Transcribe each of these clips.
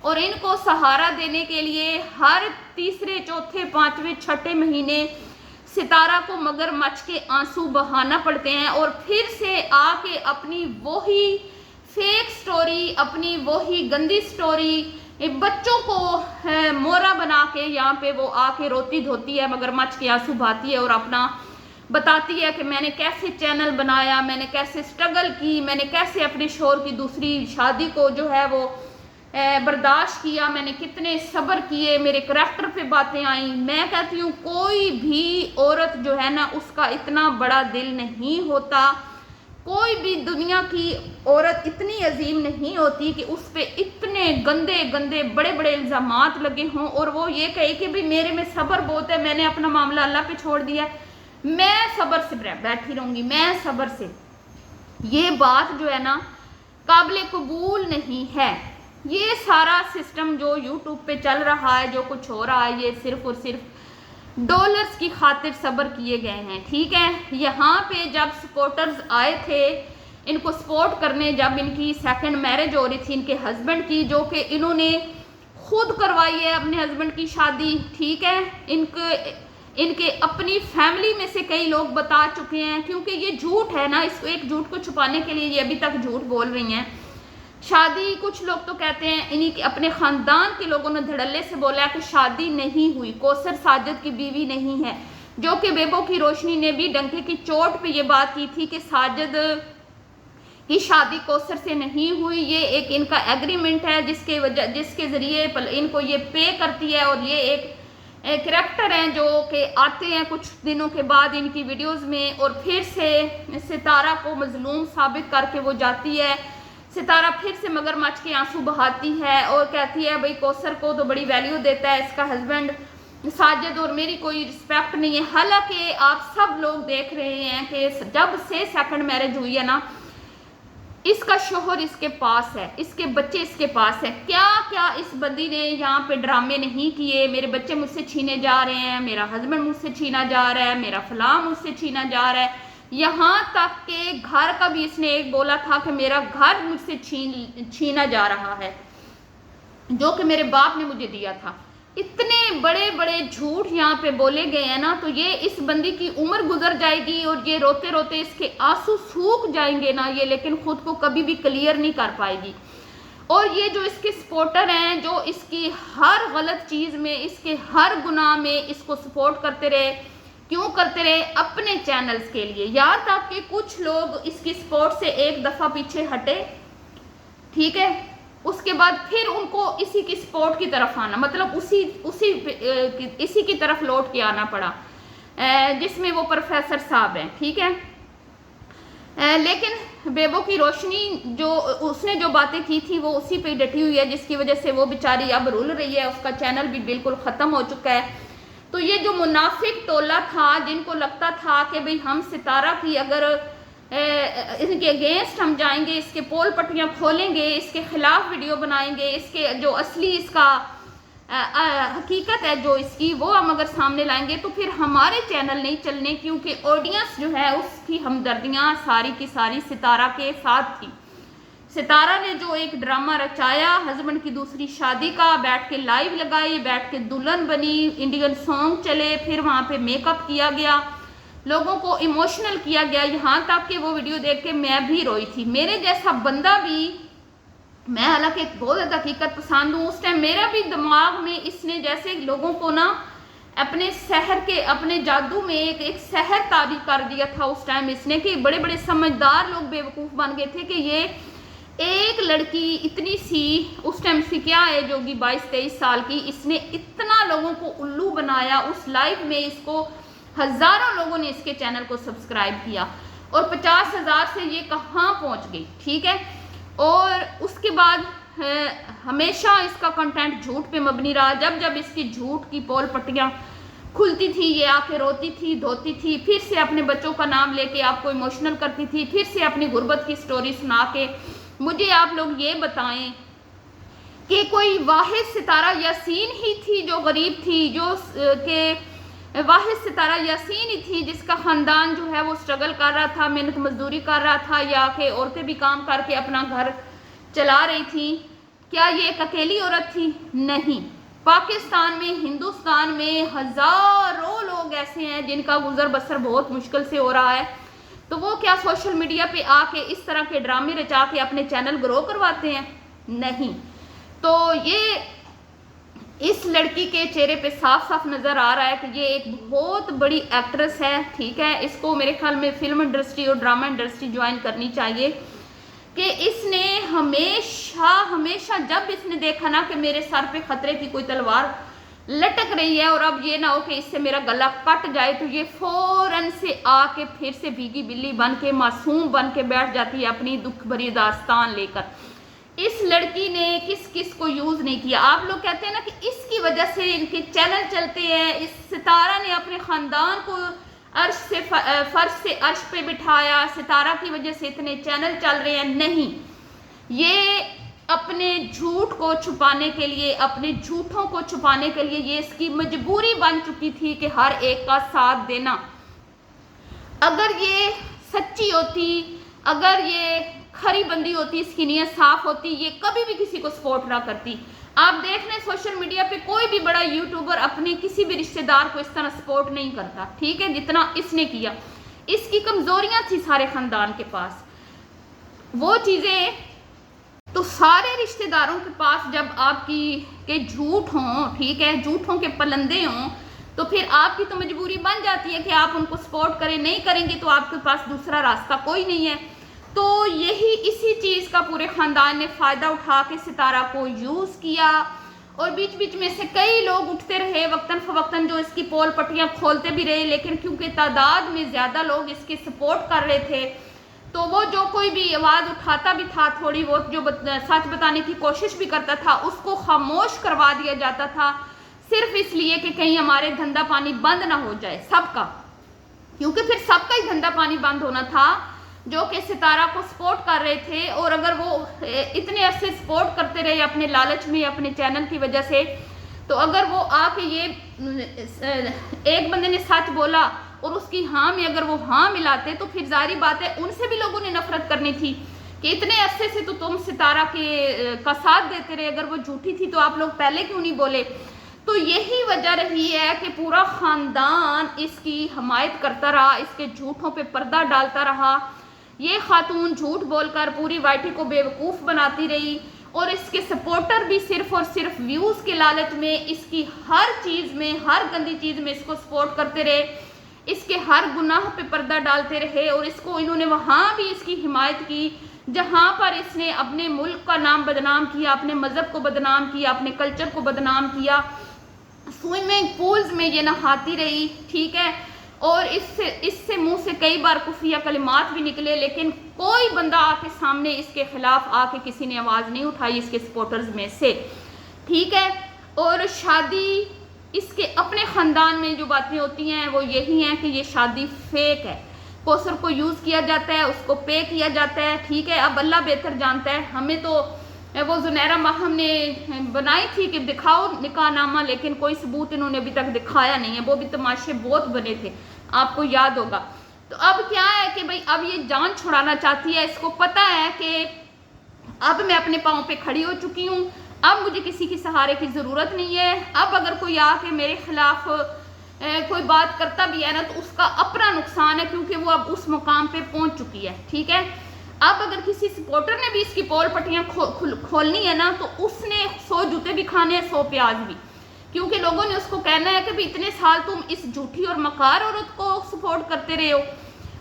اور ان کو سہارا دینے کے لیے ہر تیسرے چوتھے پانچویں چھٹے مہینے ستارہ کو مگر مچھ کے آنسو بہانا پڑتے ہیں، اور پھر سے آ کے اپنی وہی فیک سٹوری، اپنی وہی گندی سٹوری بچوں کو مورا بنا کے یہاں پہ وہ آ کے روتی دھوتی ہے، مگر مچھ کے آنسو بہاتی ہے اور اپنا بتاتی ہے کہ میں نے کیسے چینل بنایا، میں نے کیسے سٹرگل کی، میں نے کیسے اپنے شوہر کی دوسری شادی کو جو ہے وہ برداشت کیا، میں نے کتنے صبر کیے، میرے کریکٹر پہ باتیں آئیں۔ میں کہتی ہوں کوئی بھی عورت جو ہے نا اس کا اتنا بڑا دل نہیں ہوتا، کوئی بھی دنیا کی عورت اتنی عظیم نہیں ہوتی کہ اس پہ اتنے گندے گندے بڑے بڑے الزامات لگے ہوں اور وہ یہ کہے کہ بھی میرے میں صبر بہت ہے، میں نے اپنا معاملہ اللہ پہ چھوڑ دیا ہے، میں صبر سے بیٹھی رہوں گی، میں صبر سے۔ یہ بات جو ہے نا قابل قبول نہیں ہے۔ یہ سارا سسٹم جو یوٹیوب پہ چل رہا ہے، جو کچھ ہو رہا ہے، یہ صرف اور صرف ڈالرز کی خاطر صبر کیے گئے ہیں، ٹھیک ہے۔ یہاں پہ جب سپورٹرز آئے تھے ان کو سپورٹ کرنے، جب ان کی سیکنڈ میرج ہو رہی تھی ان کے ہسبینڈ کی، جو کہ انہوں نے خود کروائی ہے اپنے ہسبینڈ کی شادی، ٹھیک ہے، ان کے اپنی فیملی میں سے کئی لوگ بتا چکے ہیں، کیونکہ یہ جھوٹ ہے نا، اس کو ایک جھوٹ کو چھپانے کے لیے یہ ابھی تک جھوٹ بول رہی ہیں۔ شادی کچھ لوگ تو کہتے ہیں انہی کے اپنے خاندان کے لوگوں نے دھڑلے سے بولا کہ شادی نہیں ہوئی، کوثر ساجد کی بیوی نہیں ہے، جو کہ بیبو کی روشنی نے بھی ڈنکے کی چوٹ پہ یہ بات کی تھی کہ ساجد کی شادی کوثر سے نہیں ہوئی، یہ ایک ان کا ایگریمنٹ ہے جس کے ذریعے ان کو یہ پے کرتی ہے، اور یہ ایک کریکٹر ہیں جو کہ آتے ہیں کچھ دنوں کے بعد ان کی ویڈیوز میں اور پھر سے ستارہ کو مظلوم ثابت کر کے وہ جاتی ہے۔ ستارہ پھر سے مگر مچھ کے آنسو بہاتی ہے اور کہتی ہے بھئی کوثر کو تو بڑی ویلیو دیتا ہے اس کا ہسبینڈ ساجد، اور میری کوئی رسپیکٹ نہیں ہے۔ حالانکہ آپ سب لوگ دیکھ رہے ہیں کہ جب سے سیکنڈ میرج ہوئی ہے نا، اس کا شوہر اس کے پاس ہے، اس کے بچے اس کے پاس ہے، کیا کیا اس بندی نے یہاں پہ ڈرامے نہیں کیے، میرے بچے مجھ سے چھینے جا رہے ہیں، میرا ہسبینڈ مجھ سے چھینا جا رہا ہے، میرا فلاں مجھ سے چھینا جا رہا ہے، یہاں تک کہ گھر کا بھی اس نے ایک بولا تھا کہ میرا گھر مجھ سے چھینا جا رہا ہے جو کہ میرے باپ نے مجھے دیا تھا۔ اتنے بڑے بڑے جھوٹ یہاں پہ بولے گئے ہیں نا، تو یہ اس بندی کی عمر گزر جائے گی اور یہ روتے روتے اس کے آنسو سوکھ جائیں گے نا یہ، لیکن خود کو کبھی بھی کلیئر نہیں کر پائے گی۔ اور یہ جو اس کے سپورٹر ہیں جو اس کی ہر غلط چیز میں، اس کے ہر گناہ میں اس کو سپورٹ کرتے رہے، کیوں کرتے رہے؟ اپنے چینلز کے لیے، یہاں تک کہ کچھ لوگ اس کی سپورٹ سے ایک دفعہ پیچھے ہٹے، ٹھیک ہے، اس کے بعد پھر ان کو اسی کی سپورٹ کی طرف آنا، مطلب اسی کی طرف لوٹ کے آنا پڑا، جس میں وہ پروفیسر صاحب ہیں، ٹھیک ہے۔ لیکن بیبو کی روشنی جو اس نے جو باتیں کی تھی وہ اسی پہ ڈٹی ہوئی ہے، جس کی وجہ سے وہ بیچاری اب رول رہی ہے، اس کا چینل بھی بالکل ختم ہو چکا ہے۔ تو یہ جو منافق ٹولہ تھا جن کو لگتا تھا کہ بھئی ہم ستارہ کی اگر ان کے اگینسٹ ہم جائیں گے، اس کے پول پٹیاں کھولیں گے، اس کے خلاف ویڈیو بنائیں گے، اس کے جو اصلی اس کا حقیقت ہے جو اس کی وہ ہم اگر سامنے لائیں گے تو پھر ہمارے چینل نہیں چلنے، کیونکہ آڈینس جو ہے اس کی ہمدردیاں ساری کی ساری ستارہ کے ساتھ تھی۔ ستارہ نے جو ایک ڈرامہ رچایا ہسبینڈ کی دوسری شادی کا، بیٹھ کے لائیو لگائی، بیٹھ کے دلہن بنی، انڈین سانگ چلے، پھر وہاں پہ میک اپ کیا گیا، لوگوں کو ایموشنل کیا گیا، یہاں تک کہ وہ ویڈیو دیکھ کے میں بھی روئی تھی۔ میرے جیسا بندہ بھی، میں حالانکہ بہت زیادہ حقیقت پسند ہوں، اس ٹائم میرا بھی دماغ میں اس نے جیسے لوگوں کو نا اپنے سحر کے اپنے جادو میں ایک سحر تعبیر کر دیا تھا اس ٹائم اس نے، کہ بڑے بڑے سمجھدار لوگ بیوقوف بن گئے تھے کہ یہ ایک لڑکی اتنی سی، اس ٹائم سے کیا ایج ہوگی 22-23 سال کی، اس نے اتنا لوگوں کو الو بنایا اس لائف میں، اس کو ہزاروں لوگوں نے اس کے چینل کو سبسکرائب کیا اور 50,000 سے یہ کہاں پہنچ گئی، ٹھیک ہے۔ اور اس کے بعد ہمیشہ اس کا کنٹینٹ جھوٹ پہ مبنی رہا، جب جب اس کی جھوٹ کی پول پٹیاں کھلتی تھی یہ آ کے روتی تھی، دھوتی تھی، پھر سے اپنے بچوں کا نام لے کے آپ کو ایموشنل کرتی تھی، پھر سے اپنی غربت کی سٹوری سنا کے۔ مجھے آپ لوگ یہ بتائیں کہ کوئی واحد ستارہ یاسین ہی تھی جو غریب تھی، جو کہ واحد ستارہ یاسین ہی تھی جس کا خاندان جو ہے وہ سٹرگل کر رہا تھا، محنت مزدوری کر رہا تھا، یا کہ عورتیں بھی کام کر کے اپنا گھر چلا رہی تھیں؟ کیا یہ ایک اکیلی عورت تھی؟ نہیں، پاکستان میں، ہندوستان میں ہزاروں لوگ ایسے ہیں جن کا گزر بسر بہت مشکل سے ہو رہا ہے، تو وہ کیا سوشل میڈیا پہ آ کے اس طرح کے ڈرامے رچا کے اپنے چینل گرو کرواتے ہیں؟ نہیں۔ تو یہ اس لڑکی کے چہرے پہ صاف صاف نظر آ رہا ہے کہ یہ ایک بہت بڑی ایکٹریس ہے، ٹھیک ہے، اس کو میرے خیال میں فلم انڈسٹری اور ڈرامہ انڈسٹری جوائن کرنی چاہیے، کہ اس نے ہمیشہ جب اس نے دیکھا نا کہ میرے سر پہ خطرے کی کوئی تلوار لٹک رہی ہے اور اب یہ نہ ہو کہ اس سے میرا گلا کٹ جائے، تو یہ فوراً سے آ کے پھر سے بھیگی بلی بن کے معصوم بن کے بیٹھ جاتی ہے اپنی دکھ بھری داستان لے کر۔ اس لڑکی نے کس کو یوز نہیں کیا۔ آپ لوگ کہتے ہیں نا کہ اس کی وجہ سے ان کے چینل چلتے ہیں، اس ستارہ نے اپنے خاندان کو فرش سے عرش پہ بٹھایا، ستارہ کی وجہ سے اتنے چینل چل رہے ہیں۔ نہیں، یہ اپنے جھوٹ کو چھپانے کے لیے، اپنے جھوٹوں کو چھپانے کے لیے یہ اس کی مجبوری بن چکی تھی کہ ہر ایک کا ساتھ دینا۔ اگر یہ سچی ہوتی، اگر یہ کھری بندی ہوتی، اس کی نیت صاف ہوتی، یہ کبھی بھی کسی کو سپورٹ نہ کرتی۔ آپ دیکھ لیں سوشل میڈیا پہ کوئی بھی بڑا یوٹیوبر اپنے کسی بھی رشتہ دار کو اس طرح سپورٹ نہیں کرتا، ٹھیک ہے، جتنا اس نے کیا۔ اس کی کمزوریاں تھی سارے خاندان کے پاس، وہ چیزیں تو سارے رشتہ داروں کے پاس جب آپ کی کے جھوٹ ہوں، ٹھیک ہے، جھوٹوں کے پلندے ہوں، تو پھر آپ کی تو مجبوری بن جاتی ہے کہ آپ ان کو سپورٹ کریں، نہیں کریں گے تو آپ کے پاس دوسرا راستہ کوئی نہیں ہے۔ تو یہی اسی چیز کا پورے خاندان نے فائدہ اٹھا کے ستارہ کو یوز کیا، اور بیچ میں سے کئی لوگ اٹھتے رہے وقتاً فوقتاً جو اس کی پول پٹیاں کھولتے بھی رہے، لیکن کیونکہ تعداد میں زیادہ لوگ اس کے سپورٹ کر رہے تھے تو وہ جو کوئی بھی آواز اٹھاتا بھی تھا، تھوڑی بہت جو سچ بتانے کی کوشش بھی کرتا تھا، اس کو خاموش کروا دیا جاتا تھا، صرف اس لیے کہ کہیں ہمارے دھندا پانی بند نہ ہو جائے سب کا، کیونکہ پھر سب کا ہی دھندا پانی بند ہونا تھا جو کہ ستارہ کو سپورٹ کر رہے تھے۔ اور اگر وہ اتنے عرصے سپورٹ کرتے رہے اپنے لالچ میں، اپنے چینل کی وجہ سے، تو اگر وہ آ کے یہ ایک بندے نے سچ بولا اور اس کی ہاں میں اگر وہ ہاں ملاتے تو پھر ظاہری بات ہے ان سے بھی لوگوں نے نفرت کرنی تھی کہ اتنے عرصے سے تو تم ستارہ کا ساتھ دیتے رہے، اگر وہ جھوٹی تھی تو آپ لوگ پہلے کیوں نہیں بولے؟ تو یہی وجہ رہی ہے کہ پورا خاندان اس کی حمایت کرتا رہا، اس کے جھوٹوں پہ پردہ ڈالتا رہا، یہ خاتون جھوٹ بول کر پوری وائٹی کو بے وقوف بناتی رہی، اور اس کے سپورٹر بھی صرف اور صرف ویوز کے لالچ میں اس کی ہر چیز میں، ہر گندی چیز میں اس کو سپورٹ کرتے رہے، اس کے ہر گناہ پہ پردہ ڈالتے رہے، اور اس کو انہوں نے وہاں بھی اس کی حمایت کی جہاں پر اس نے اپنے ملک کا نام بدنام کیا، اپنے مذہب کو بدنام کیا، اپنے کلچر کو بدنام کیا۔ سوئمنگ پولز میں یہ نہاتی رہی، ٹھیک ہے، اور اس سے منہ سے کئی بار کفریہ کلمات بھی نکلے، لیکن کوئی بندہ آ کے سامنے اس کے خلاف آ کے کسی نے آواز نہیں اٹھائی اس کے سپورٹرز میں سے، ٹھیک ہے۔ اور شادی، اس کے اپنے خاندان میں جو باتیں ہوتی ہیں وہ یہی ہیں کہ یہ شادی فیک ہے، کوثر کو یوز کیا جاتا ہے، اس کو پے کیا جاتا ہے، ٹھیک ہے۔ اب اللہ بہتر جانتا ہے، ہمیں تو وہ زنیرہ ماہم نے بنائی تھی کہ دکھاؤ نکاح نامہ، لیکن کوئی ثبوت انہوں نے ابھی تک دکھایا نہیں ہے، وہ بھی تماشے بہت بنے تھے، آپ کو یاد ہوگا۔ تو اب کیا ہے کہ بھئی اب یہ جان چھڑانا چاہتی ہے، اس کو پتہ ہے کہ اب میں اپنے پاؤں پہ کھڑی ہو چکی ہوں، اب مجھے کسی کی سہارے کی ضرورت نہیں ہے، اب اگر کوئی آ کے میرے خلاف کوئی بات کرتا بھی ہے نا تو اس کا اپنا نقصان ہے، کیونکہ وہ اب اس مقام پہ پہنچ چکی ہے، ٹھیک ہے۔ اب اگر کسی سپورٹر نے بھی اس کی پول پٹیاں کھولنی ہے نا تو اس نے 100 جوتے بھی کھانے ہیں، 100 پیاز بھی، کیونکہ لوگوں نے اس کو کہنا ہے کہ بھی اتنے سال تم اس جھوٹی اور مکار عورت کو سپورٹ کرتے رہے ہو،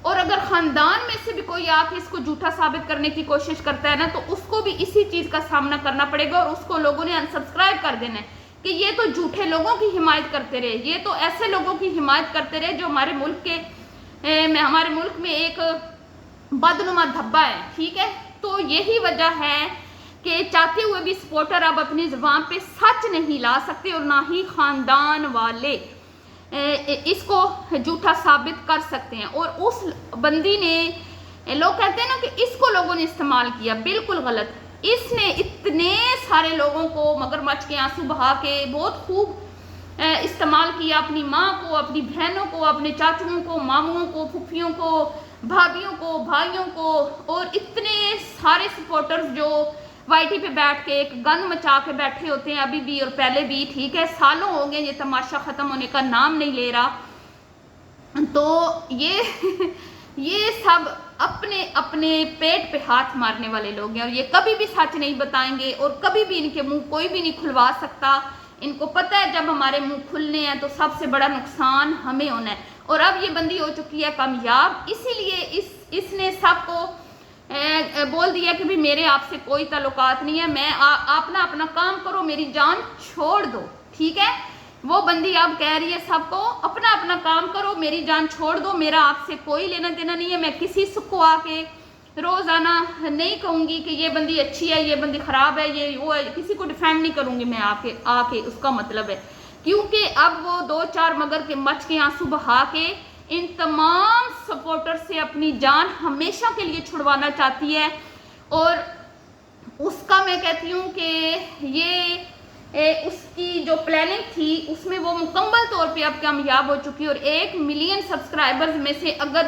اور اگر خاندان میں سے بھی کوئی آ کے اس کو جھوٹا ثابت کرنے کی کوشش کرتا ہے نا تو اس کو بھی اسی چیز کا سامنا کرنا پڑے گا، اور اس کو لوگوں نے انسبسکرائب کر دینا ہے کہ یہ تو جھوٹے لوگوں کی حمایت کرتے رہے، یہ تو ایسے لوگوں کی حمایت کرتے رہے جو ہمارے ملک میں ایک بدنما دھبا ہے، ٹھیک ہے۔ تو یہی وجہ ہے کہ چاہتے ہوئے بھی سپورٹر اب اپنی زبان پہ سچ نہیں لا سکتے، اور نہ ہی خاندان والے اس کو جھوٹا ثابت کر سکتے ہیں۔ اور اس بندی نے، لوگ کہتے ہیں نا کہ اس کو لوگوں نے استعمال کیا، بالکل غلط، اس نے اتنے سارے لوگوں کو مگرمچھ کے آنسو بہا کے بہت خوب استعمال کیا، اپنی ماں کو، اپنی بہنوں کو، اپنے چاچوؤں کو، ماموں کو، پھپھیوں کو، بھابھیوں کو، بھائیوں کو، اور اتنے سارے سپورٹرز جو وائی ٹی پہ بیٹھ کے ایک گند مچا کے بیٹھے ہوتے ہیں ابھی بھی اور پہلے بھی، ٹھیک ہے، سالوں ہو گئے یہ تماشا ختم ہونے کا نام نہیں لے رہا. تو یہ سب اپنے اپنے پیٹ پہ ہاتھ مارنے والے لوگ ہیں اور یہ کبھی بھی سچ نہیں بتائیں گے اور کبھی بھی ان کے منہ کوئی بھی نہیں کھلوا سکتا. ان کو پتہ ہے جب ہمارے منہ کھلنے ہیں تو سب سے بڑا نقصان ہمیں ہونا ہے. اور اب یہ بندی ہو چکی ہے کامیاب، اسی لیے اس نے سب کو بول دیا کہ بھی میرے آپ سے کوئی تعلقات نہیں ہے، میں آپ نہ اپنا کام کرو، میری جان چھوڑ دو. ٹھیک ہے، وہ بندی اب کہہ رہی ہے سب کو اپنا اپنا کام کرو، میری جان چھوڑ دو، میرا آپ سے کوئی لینا دینا نہیں ہے. میں کسی کو آ کے روزانہ نہیں کہوں گی کہ یہ بندی اچھی ہے، یہ بندی خراب ہے، یہ وہ ہے، کسی کو ڈیفینڈ نہیں کروں گی میں آ کے اس کا مطلب ہے. کیونکہ اب وہ 2-4 مگر کے مچ کے آنسو بہا کے ان تمام سپورٹر سے اپنی جان ہمیشہ کے لیے چھڑوانا چاہتی ہے. اور اس کا میں کہتی ہوں کہ یہ اس کی جو پلاننگ تھی اس میں وہ مکمل طور پہ اب کامیاب ہو چکی ہے. اور 1 ملین سبسکرائبرز میں سے اگر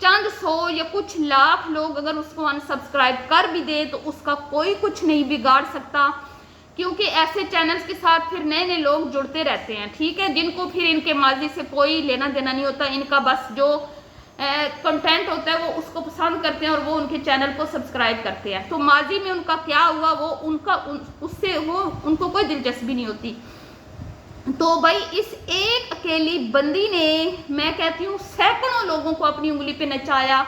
چند سو یا کچھ لاکھ لوگ اگر اس کو انسبسکرائب کر بھی دے تو اس کا کوئی کچھ نہیں بگاڑ سکتا. کیونکہ ایسے چینلز کے ساتھ پھر نئے نئے لوگ جڑتے رہتے ہیں، ٹھیک ہے، جن کو پھر ان کے ماضی سے کوئی لینا دینا نہیں ہوتا. ان کا بس جو کنٹینٹ ہوتا ہے وہ اس کو پسند کرتے ہیں اور وہ ان کے چینل کو سبسکرائب کرتے ہیں. تو ماضی میں ان کا کیا ہوا وہ ان کو کوئی دلچسپی نہیں ہوتی. تو بھائی اس ایک اکیلی بندی نے میں کہتی ہوں سینکڑوں لوگوں کو اپنی انگلی پہ نچایا،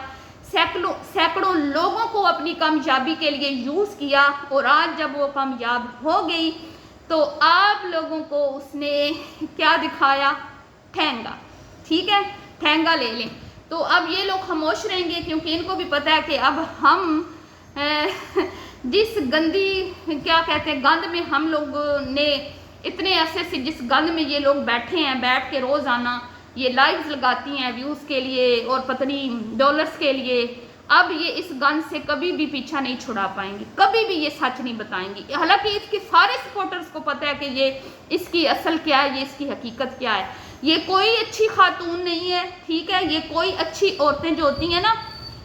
سینکڑوں لوگوں کو اپنی کامیابی کے لیے یوز کیا. اور آج جب وہ کامیاب ہو گئی تو آپ لوگوں کو اس نے کیا دکھایا؟ ٹھینگا. ٹھیک ہے، ٹھینگا لے لیں. تو اب یہ لوگ خاموش رہیں گے کیونکہ ان کو بھی پتہ ہے کہ اب ہم جس گندی کیا کہتے ہیں گند میں ہم لوگ نے اتنے عرصے سے جس گند میں یہ لوگ بیٹھے ہیں، بیٹھ کے روزانہ یہ لائیوز لگاتی ہیں ویوز کے لیے اور پتہ نہیں ڈالرز کے لیے، اب یہ اس گند سے کبھی بھی پیچھا نہیں چھڑا پائیں گی، کبھی بھی یہ سچ نہیں بتائیں گی. حالانکہ اس کے سارے سپورٹرز کو پتہ ہے کہ یہ اس کی اصل کیا ہے، یہ اس کی حقیقت کیا ہے. یہ کوئی اچھی خاتون نہیں ہے، ٹھیک ہے، یہ کوئی اچھی عورتیں جو ہوتی ہیں نا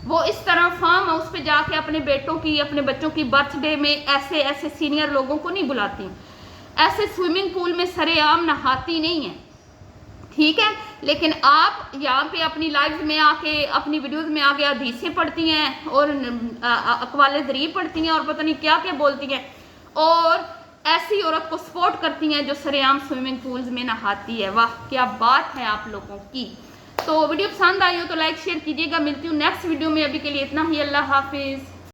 وہ اس طرح فارم ہاؤس پہ جا کے اپنے بیٹوں کی اپنے بچوں کی برتھ ڈے میں ایسے سینئر لوگوں کو نہیں بلاتی، ایسے سوئمنگ پول میں سرے عام نہاتی نہیں ہیں. ٹھیک ہے، لیکن آپ یہاں پہ اپنی لائیوز میں آ کے اپنی ویڈیوز میں آ کے حدیثیں پڑھتی ہیں اور اقوال ذریع پڑھتی ہیں اور پتہ نہیں کیا کیا بولتی ہیں اور ایسی عورت کو سپورٹ کرتی ہیں جو سرے عام سوئمنگ پولز میں نہاتی ہے. واہ کیا بات ہے آپ لوگوں کی. تو ویڈیو پسند آئی ہو تو لائک شیئر کیجیے گا. ملتی ہوں نیکسٹ ویڈیو میں، ابھی کے لیے اتنا ہی. اللہ حافظ.